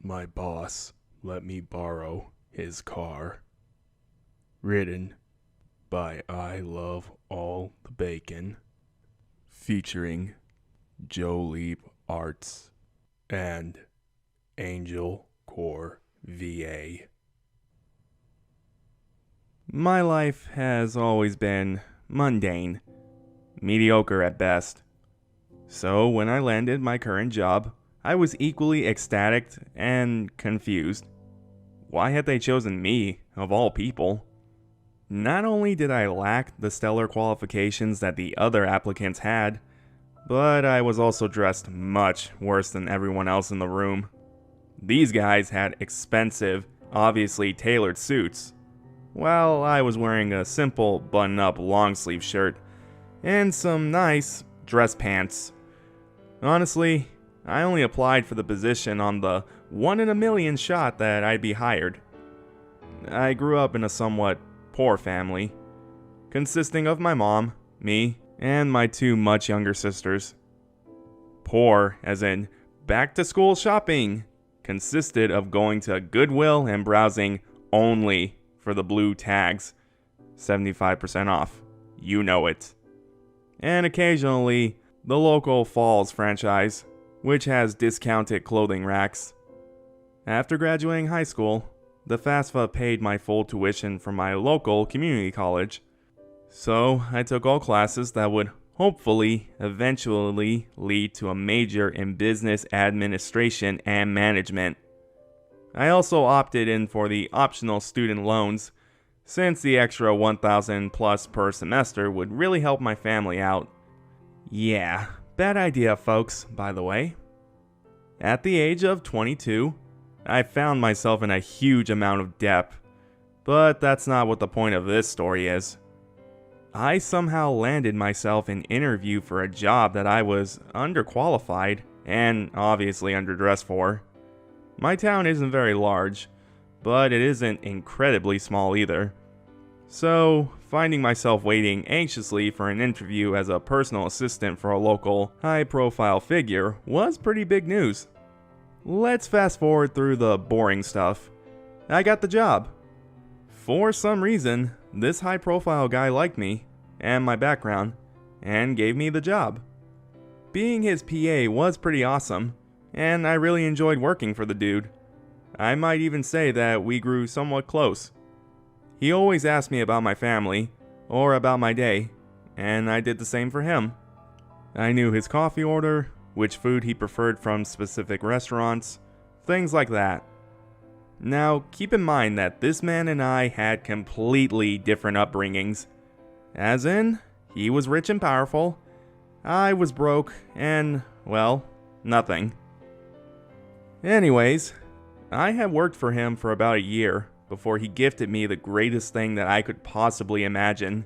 My boss let me borrow his car. Written by iloveallthebacon. Featuring Jolibe Arts and AngelCore VA. My life has always been mundane, mediocre at best. So when I landed my current job, I was equally ecstatic and confused. Why had they chosen me, of all people? Not only did I lack the stellar qualifications that the other applicants had, but I was also dressed much worse than everyone else in the room. These guys had expensive, obviously tailored suits, while I was wearing a simple button-up long-sleeve shirt and some nice dress pants. Honestly, I only applied for the position on the 1 in a million shot that I'd be hired. I grew up in a somewhat poor family, consisting of my mom, me, and my 2 much younger sisters. Poor, as in back-to-school shopping, consisted of going to Goodwill and browsing only for the blue tags, 75% off, you know it. And occasionally, the local Falls franchise, which has discounted clothing racks. After graduating high school, the FAFSA paid my full tuition from my local community college. So I took all classes that would hopefully eventually lead to a major in business administration and management. I also opted in for the optional student loans, since the extra $1,000 plus per semester would really help my family out. Yeah, bad idea, folks, by the way. At the age of 22, I found myself in a huge amount of debt, but that's not what the point of this story is. I somehow landed myself an interview for a job that I was underqualified and obviously underdressed for. My town isn't very large, but it isn't incredibly small either. So, finding myself waiting anxiously for an interview as a personal assistant for a local, high-profile figure was pretty big news. Let's fast forward through the boring stuff. I got the job. For some reason, this high-profile guy liked me and my background and gave me the job. Being his PA was pretty awesome, and I really enjoyed working for the dude. I might even say that we grew somewhat close. He always asked me about my family or about my day, and I did the same for him. I knew his coffee order, which food he preferred from specific restaurants, things like that. Now, keep in mind that this man and I had completely different upbringings. As in, he was rich and powerful, I was broke and, well, nothing. Anyways, I had worked for him for about a year before he gifted me the greatest thing that I could possibly imagine.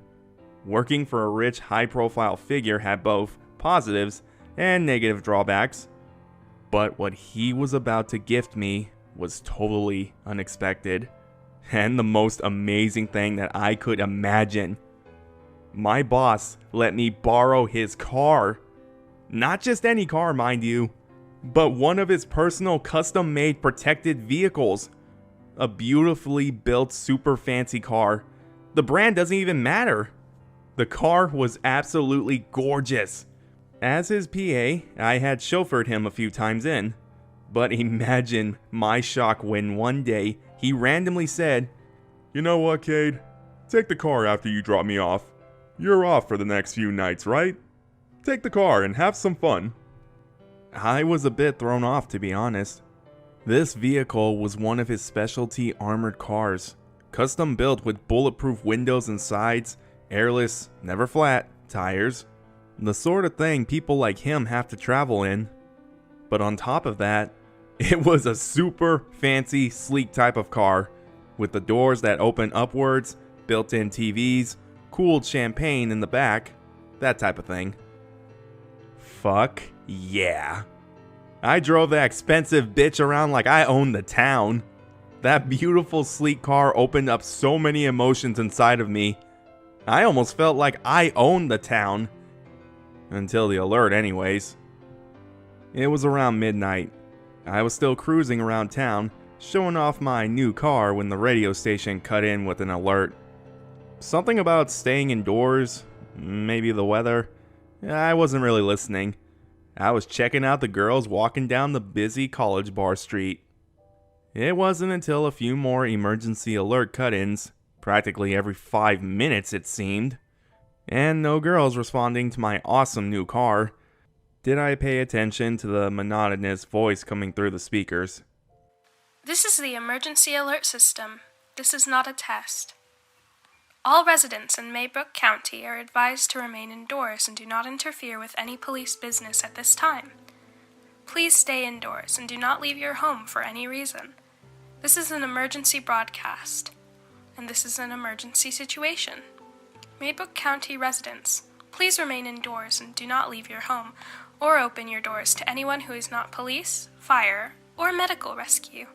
Working for a rich, high-profile figure had both positives and negative drawbacks, but what he was about to gift me was totally unexpected, and the most amazing thing that I could imagine. My boss let me borrow his car. Not just any car, mind you, but one of his personal custom-made protected vehicles. A beautifully built super fancy car. The brand doesn't even matter. The car was absolutely gorgeous. As his PA, I had chauffeured him a few times in. But imagine my shock when one day he randomly said, "You know what, Cade? Take the car after you drop me off. You're off for the next few nights, right? Take the car and have some fun." I was a bit thrown off, to be honest. This vehicle was one of his specialty armored cars, custom built with bulletproof windows and sides, airless, never flat, tires. The sort of thing people like him have to travel in. But on top of that, it was a super fancy, sleek type of car, with the doors that open upwards, built-in TVs, cooled champagne in the back, that type of thing. Fuck yeah. I drove that expensive bitch around like I owned the town. That beautiful, sleek car opened up so many emotions inside of me. I almost felt like I owned the town. Until the alert anyways. It was around midnight. I was still cruising around town, showing off my new car when the radio station cut in with an alert. Something about staying indoors, maybe the weather. I wasn't really listening. I was checking out the girls walking down the busy College Bar street. It wasn't until a few more emergency alert cut-ins, practically every 5 minutes it seemed, and no girls responding to my awesome new car, did I pay attention to the monotonous voice coming through the speakers. This is the emergency alert system. This is not a test. All residents in Maybrook County are advised to remain indoors and do not interfere with any police business at this time. Please stay indoors and do not leave your home for any reason. This is an emergency broadcast, and this is an emergency situation. Maybrook County residents, please remain indoors and do not leave your home or open your doors to anyone who is not police, fire, or medical rescue.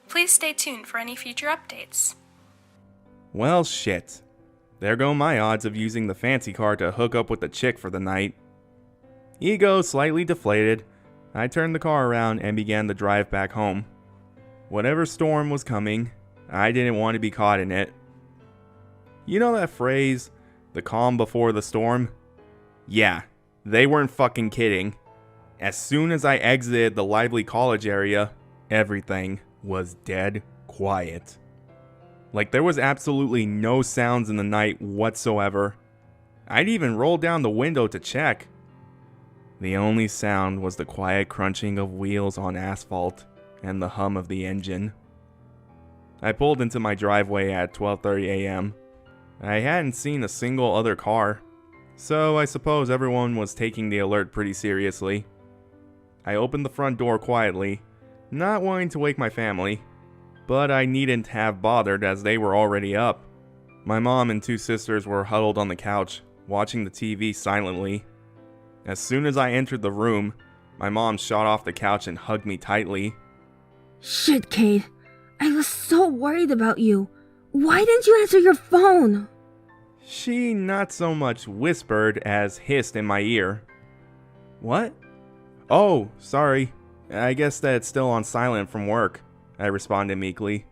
Please stay tuned for any future updates. Well, shit. There go my odds of using the fancy car to hook up with the chick for the night. Ego slightly deflated, I turned the car around and began the drive back home. Whatever storm was coming, I didn't want to be caught in it. You know that phrase, the calm before the storm? Yeah, they weren't fucking kidding. As soon as I exited the lively college area, everything was dead quiet. Like there was absolutely no sounds in the night whatsoever. I'd even rolled down the window to check. The only sound was the quiet crunching of wheels on asphalt and the hum of the engine. I pulled into my driveway at 12:30 a.m. I hadn't seen a single other car, so I suppose everyone was taking the alert pretty seriously. I opened the front door quietly, not wanting to wake my family, but I needn't have bothered as they were already up. My mom and 2 sisters were huddled on the couch, watching the TV silently. As soon as I entered the room, my mom shot off the couch and hugged me tightly. Shit, Kate. I was so worried about you. Why didn't you answer your phone? She not so much whispered as hissed in my ear. What? Oh, sorry. I guess that it's still on silent from work, I responded meekly,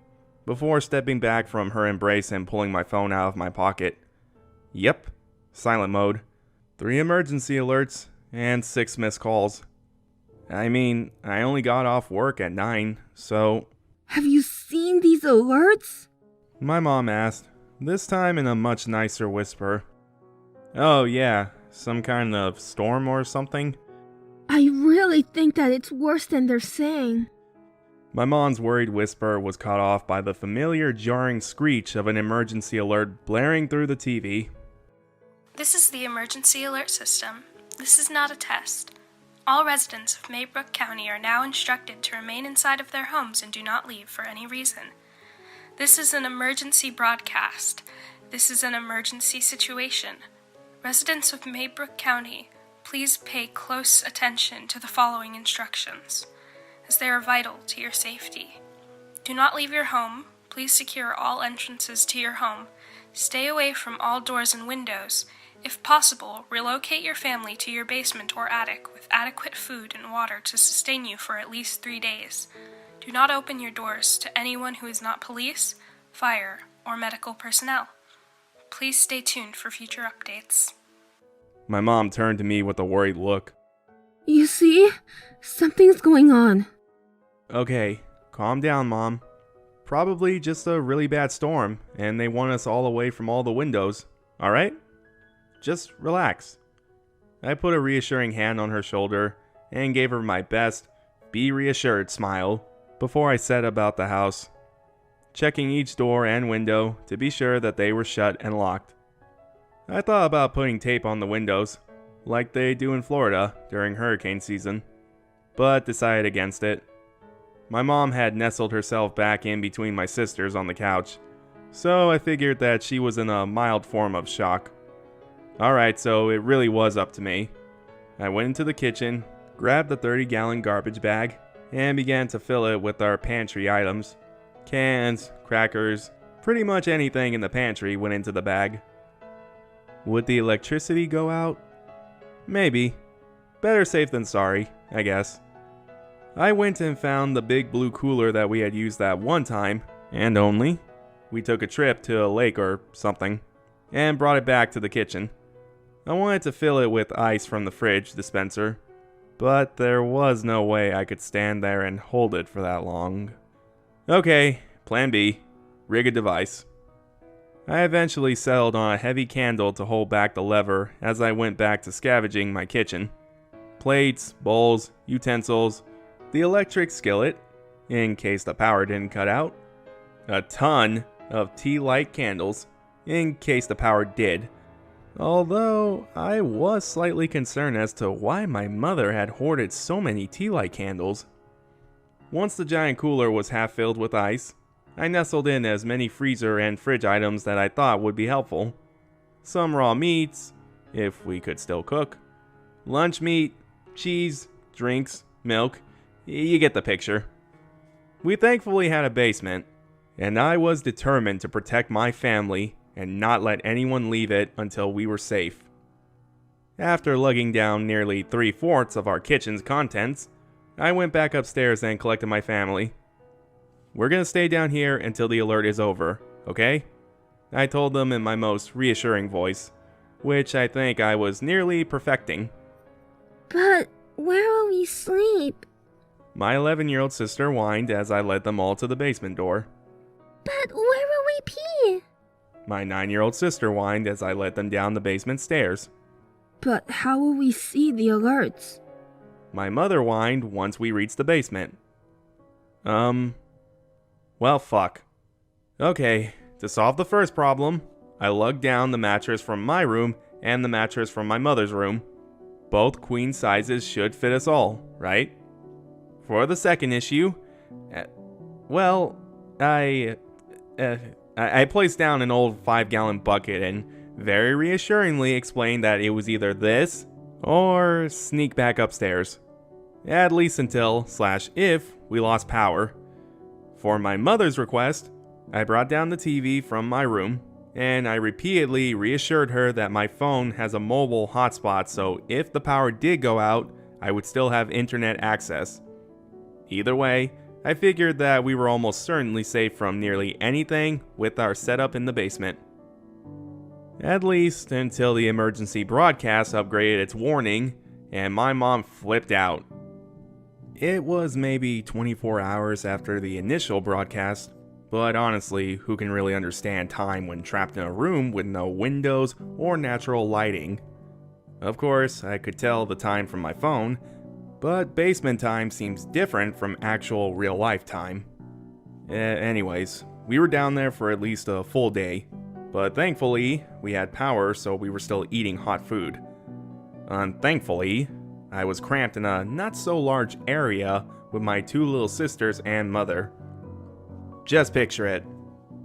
before stepping back from her embrace and pulling my phone out of my pocket. Yep, silent mode. 3 emergency alerts and 6 missed calls. I mean, I only got off work at 9, so... Have you seen these alerts? My mom asked, this time in a much nicer whisper. Oh yeah, some kind of storm or something? I really think that it's worse than they're saying. My mom's worried whisper was cut off by the familiar jarring screech of an emergency alert blaring through the TV. This is the emergency alert system. This is not a test. All residents of Maybrook County are now instructed to remain inside of their homes and do not leave for any reason. This is an emergency broadcast. This is an emergency situation. Residents of Maybrook County, please pay close attention to the following instructions, as they are vital to your safety. Do not leave your home. Please secure all entrances to your home. Stay away from all doors and windows. If possible, relocate your family to your basement or attic with adequate food and water to sustain you for at least 3 days. Do not open your doors to anyone who is not police, fire, or medical personnel. Please stay tuned for future updates. My mom turned to me with a worried look. You see? Something's going on. Okay, calm down, Mom. Probably just a really bad storm, and they want us all away from all the windows, alright? Just relax. I put a reassuring hand on her shoulder and gave her my best, be reassured smile before I set about the house, checking each door and window to be sure that they were shut and locked. I thought about putting tape on the windows, like they do in Florida during hurricane season, but decided against it. My mom had nestled herself back in between my sisters on the couch, so I figured that she was in a mild form of shock. Alright, so it really was up to me. I went into the kitchen, grabbed the 30-gallon garbage bag, and began to fill it with our pantry items. Cans, crackers, pretty much anything in the pantry went into the bag. Would the electricity go out? Maybe. Better safe than sorry, I guess. I went and found the big blue cooler that we had used that one time, and only. We took a trip to a lake or something, and brought it back to the kitchen. I wanted to fill it with ice from the fridge dispenser, but there was no way I could stand there and hold it for that long. Okay, plan B, rig a device. I eventually settled on a heavy candle to hold back the lever as I went back to scavenging my kitchen. Plates, bowls, utensils, the electric skillet, in case the power didn't cut out, a ton of tea light candles, in case the power did. Although, I was slightly concerned as to why my mother had hoarded so many tea light candles. Once the giant cooler was half filled with ice, I nestled in as many freezer and fridge items that I thought would be helpful. Some raw meats, if we could still cook, lunch meat, cheese, drinks, milk, you get the picture. We thankfully had a basement, and I was determined to protect my family and not let anyone leave it until we were safe. After lugging down nearly 3/4 of our kitchen's contents, I went back upstairs and collected my family. We're gonna stay down here until the alert is over, okay? I told them in my most reassuring voice, which I think I was nearly perfecting. But where will we sleep? My 11-year-old sister whined as I led them all to the basement door. But where will we pee? My 9-year-old sister whined as I led them down the basement stairs. But how will we see the alerts? My mother whined once we reached the basement. Well, fuck. Okay, to solve the first problem, I lugged down the mattress from my room and the mattress from my mother's room. Both queen sizes should fit us all, right? For the second issue, I placed down an old 5-gallon bucket and very reassuringly explained that it was either this or sneak back upstairs. At least until/if we lost power. For my mother's request, I brought down the TV from my room, and I repeatedly reassured her that my phone has a mobile hotspot, so if the power did go out, I would still have internet access. Either way, I figured that we were almost certainly safe from nearly anything with our setup in the basement. At least until the emergency broadcast upgraded its warning, and my mom flipped out. It was maybe 24 hours after the initial broadcast, but honestly, who can really understand time when trapped in a room with no windows or natural lighting? Of course, I could tell the time from my phone, but basement time seems different from actual real-life time. Anyways, we were down there for at least a full day, but thankfully, we had power so we were still eating hot food. Unthankfully, I was cramped in a not-so-large area with my 2 little sisters and mother. Just picture it.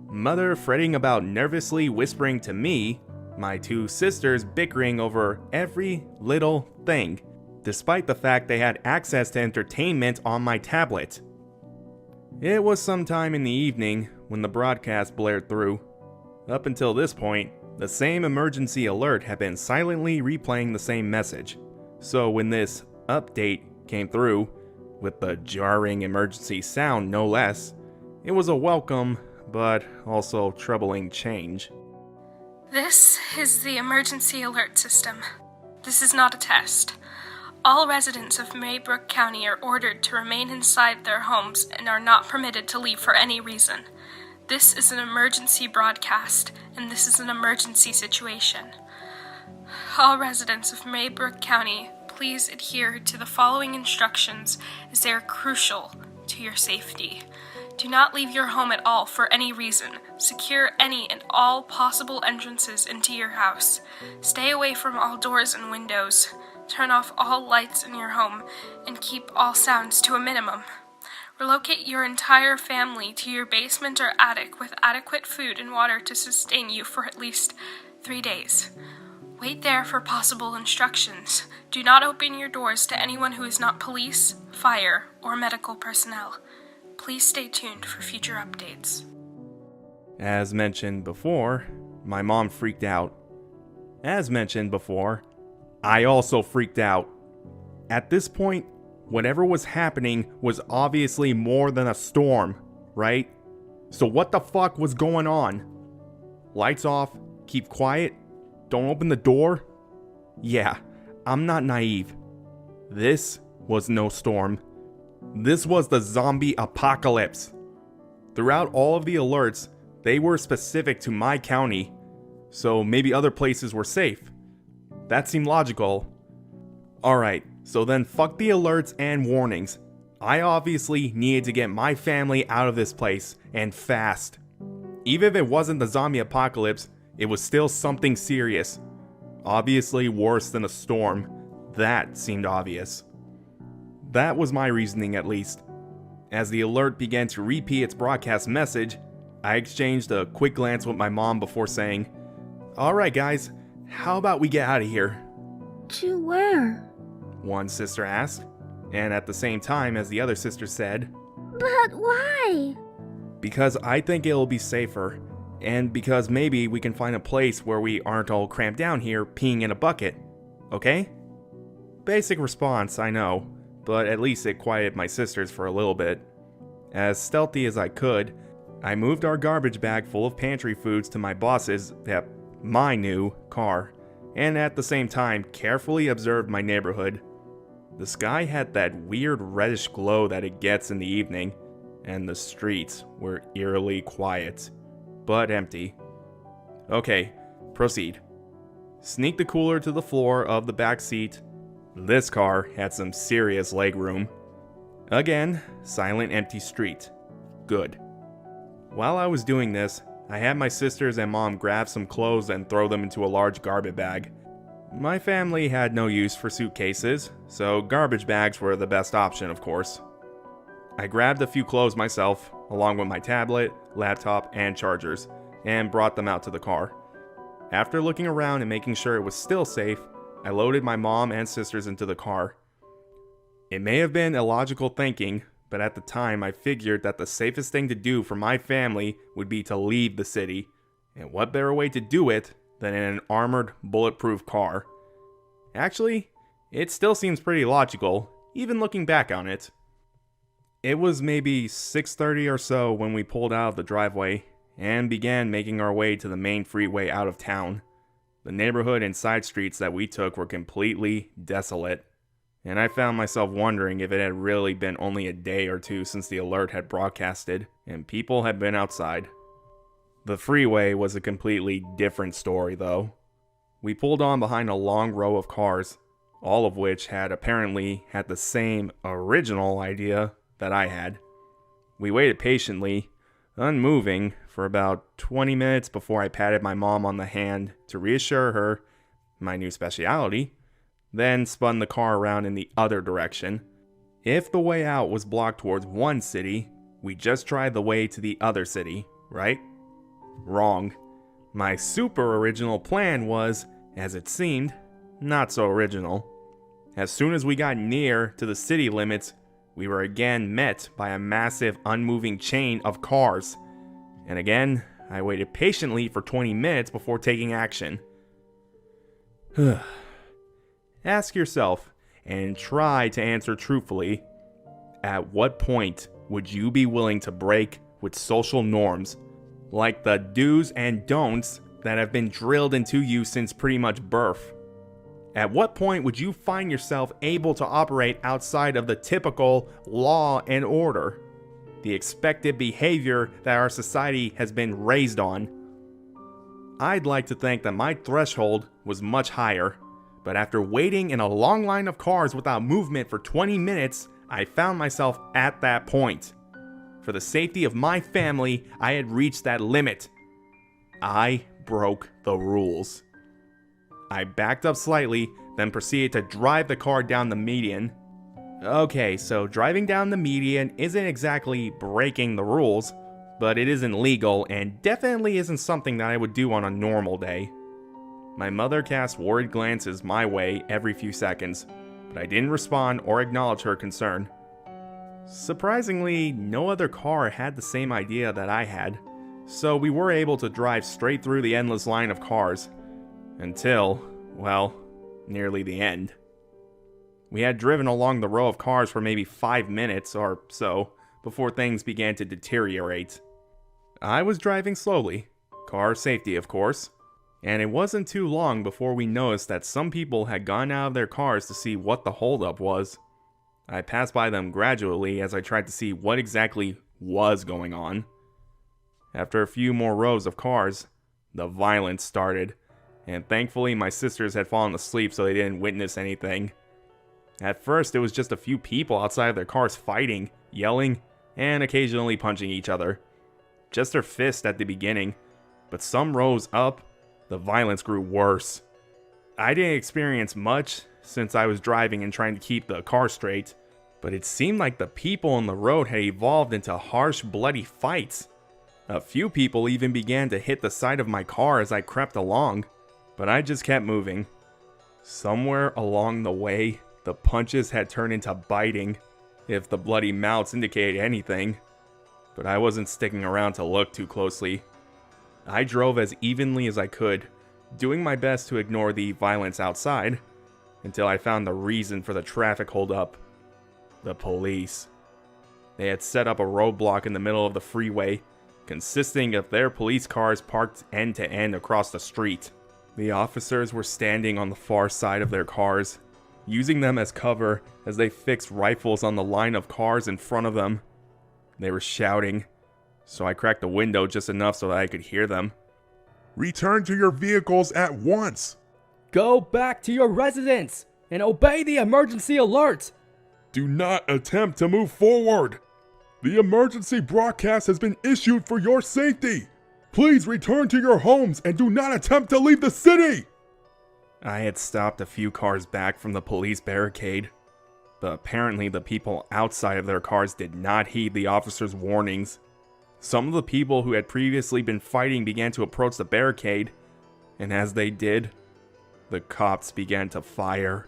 Mother fretting about nervously whispering to me, my 2 sisters bickering over every little thing, despite the fact they had access to entertainment on my tablet. It was sometime in the evening when the broadcast blared through. Up until this point, the same emergency alert had been silently replaying the same message. So when this update came through, with the jarring emergency sound no less, it was a welcome, but also troubling change. This is the emergency alert system. This is not a test. All residents of Maybrook County are ordered to remain inside their homes and are not permitted to leave for any reason. This is an emergency broadcast, and this is an emergency situation. All residents of Maybrook County, please adhere to the following instructions as they are crucial to your safety. Do not leave your home at all for any reason. Secure any and all possible entrances into your house. Stay away from all doors and windows. Turn off all lights in your home and keep all sounds to a minimum. Relocate your entire family to your basement or attic with adequate food and water to sustain you for at least 3 days. Wait there for possible instructions. Do not open your doors to anyone who is not police, fire, or medical personnel. Please stay tuned for future updates. As mentioned before, my mom freaked out. As mentioned before, I also freaked out. At this point, Whatever was happening was obviously more than a storm, right? So what the fuck was going on? Lights off, keep quiet, don't open the door? Yeah, I'm not naive. This was no storm. This was the zombie apocalypse. Throughout all of the alerts, they were specific to my county, so maybe other places were safe. That seemed logical. Alright, so then fuck the alerts and warnings. I obviously needed to get my family out of this place, and fast. Even if it wasn't the zombie apocalypse, it was still something serious. Obviously worse than a storm. That seemed obvious. That was my reasoning, at least. As the alert began to repeat its broadcast message, I exchanged a quick glance with my mom before saying, "Alright guys, how about we get out of here?" To where? One sister asked, and at the same time as the other sister said, But why? "Because I think it'll be safer, and because maybe we can find a place where we aren't all cramped down here peeing in a bucket, okay?" Basic response, I know, but at least it quieted my sisters for a little bit. As stealthy as I could, I moved our garbage bag full of pantry foods to my boss's, my new car, and at the same time carefully observed my neighborhood. The sky had that weird reddish glow that it gets in the evening, and the streets were eerily quiet, but empty. Okay, proceed. Sneak the cooler to the floor of the back seat. This car had some serious legroom. Again, silent empty street. Good. While I was doing this, I had my sisters and mom grab some clothes and throw them into a large garbage bag. My family had no use for suitcases, so garbage bags were the best option, of course. I grabbed a few clothes myself, along with my tablet, laptop, and chargers, and brought them out to the car. After looking around and making sure it was still safe, I loaded my mom and sisters into the car. It may have been illogical thinking, but at the time I figured that the safest thing to do for my family would be to leave the city, and what better way to do it than in an armored, bulletproof car. Actually, it still seems pretty logical, even looking back on it. It was maybe 6:30 or so when we pulled out of the driveway and began making our way to the main freeway out of town. The neighborhood and side streets that we took were completely desolate, and I found myself wondering if it had really been only a day or two since the alert had broadcasted and people had been outside. The freeway was a completely different story, though. We pulled on behind a long row of cars, all of which had apparently had the same original idea that I had. We waited patiently, unmoving, for about 20 minutes before I patted my mom on the hand to reassure her, my new specialty, then spun the car around in the other direction. If the way out was blocked towards one city, we just tried the way to the other city, right? Wrong. My super original plan was, as it seemed, not so original. As soon as we got near to the city limits, we were again met by a massive unmoving chain of cars. And again, I waited patiently for 20 minutes before taking action. Ask yourself, and try to answer truthfully, at what point would you be willing to break with social norms, like the do's and don'ts that have been drilled into you since pretty much birth? At what point would you find yourself able to operate outside of the typical law and order, the expected behavior that our society has been raised on? I'd like to think that my threshold was much higher, but after waiting in a long line of cars without movement for 20 minutes, I found myself at that point. For the safety of my family, I had reached that limit. I broke the rules. I backed up slightly, then proceeded to drive the car down the median. Okay, so driving down the median isn't exactly breaking the rules, but it isn't legal and definitely isn't something that I would do on a normal day. My mother cast worried glances my way every few seconds, but I didn't respond or acknowledge her concern. Surprisingly, no other car had the same idea that I had, so we were able to drive straight through the endless line of cars. Until, well, nearly the end. We had driven along the row of cars for maybe 5 minutes or so before things began to deteriorate. I was driving slowly, car safety of course, and it wasn't too long before we noticed that some people had gone out of their cars to see what the holdup was. I passed by them gradually as I tried to see what exactly was going on. After a few more rows of cars, the violence started, and thankfully my sisters had fallen asleep so they didn't witness anything. At first, it was just a few people outside of their cars fighting, yelling, and occasionally punching each other. Just their fists at the beginning, but some rows up, the violence grew worse. I didn't experience much since I was driving and trying to keep the car straight, but it seemed like the people on the road had evolved into harsh, bloody fights. A few people even began to hit the side of my car as I crept along, but I just kept moving. Somewhere along the way, the punches had turned into biting, if the bloody mouths indicated anything. But I wasn't sticking around to look too closely. I drove as evenly as I could, doing my best to ignore the violence outside, until I found the reason for the traffic holdup. The police. They had set up a roadblock in the middle of the freeway, consisting of their police cars parked end to end across the street. The officers were standing on the far side of their cars, using them as cover as they fixed rifles on the line of cars in front of them. They were shouting, so I cracked the window just enough so that I could hear them. Return to your vehicles at once! Go back to your residence and obey the emergency alert! Do not attempt to move forward! The emergency broadcast has been issued for your safety! Please return to your homes and do not attempt to leave the city! I had stopped a few cars back from the police barricade, but apparently the people outside of their cars did not heed the officers' warnings. Some of the people who had previously been fighting began to approach the barricade, and as they did, the cops began to fire.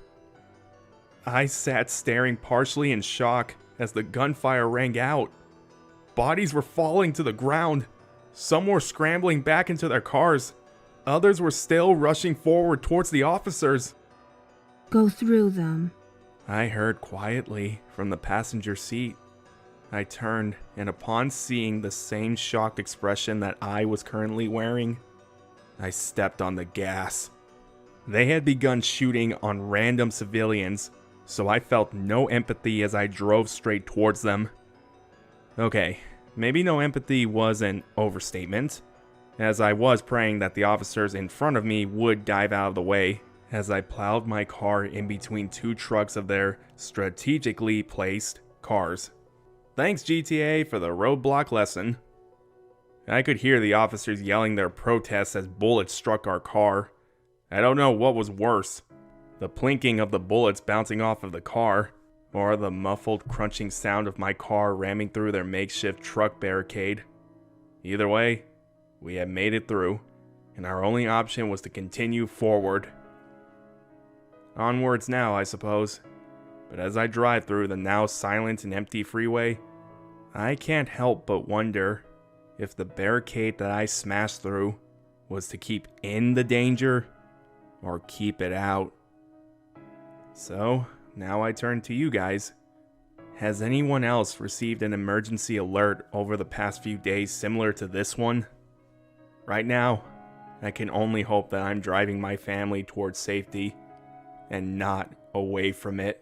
I sat staring partially in shock as the gunfire rang out. Bodies were falling to the ground. Some were scrambling back into their cars. Others were still rushing forward towards the officers. Go through them. I heard quietly from the passenger seat. I turned, and upon seeing the same shocked expression that I was currently wearing, I stepped on the gas. They had begun shooting on random civilians, so I felt no empathy as I drove straight towards them. Okay, maybe no empathy was an overstatement, as I was praying that the officers in front of me would dive out of the way as I plowed my car in between two trucks of their strategically placed cars. Thanks GTA for the roadblock lesson. I could hear the officers yelling their protests as bullets struck our car. I don't know what was worse, the plinking of the bullets bouncing off of the car, or the muffled crunching sound of my car ramming through their makeshift truck barricade. Either way, we had made it through, and our only option was to continue forward. Onwards now, I suppose. But as I drive through the now silent and empty freeway, I can't help but wonder if the barricade that I smashed through was to keep in the danger or keep it out. So, now I turn to you guys. Has anyone else received an emergency alert over the past few days similar to this one? Right now, I can only hope that I'm driving my family towards safety and not away from it.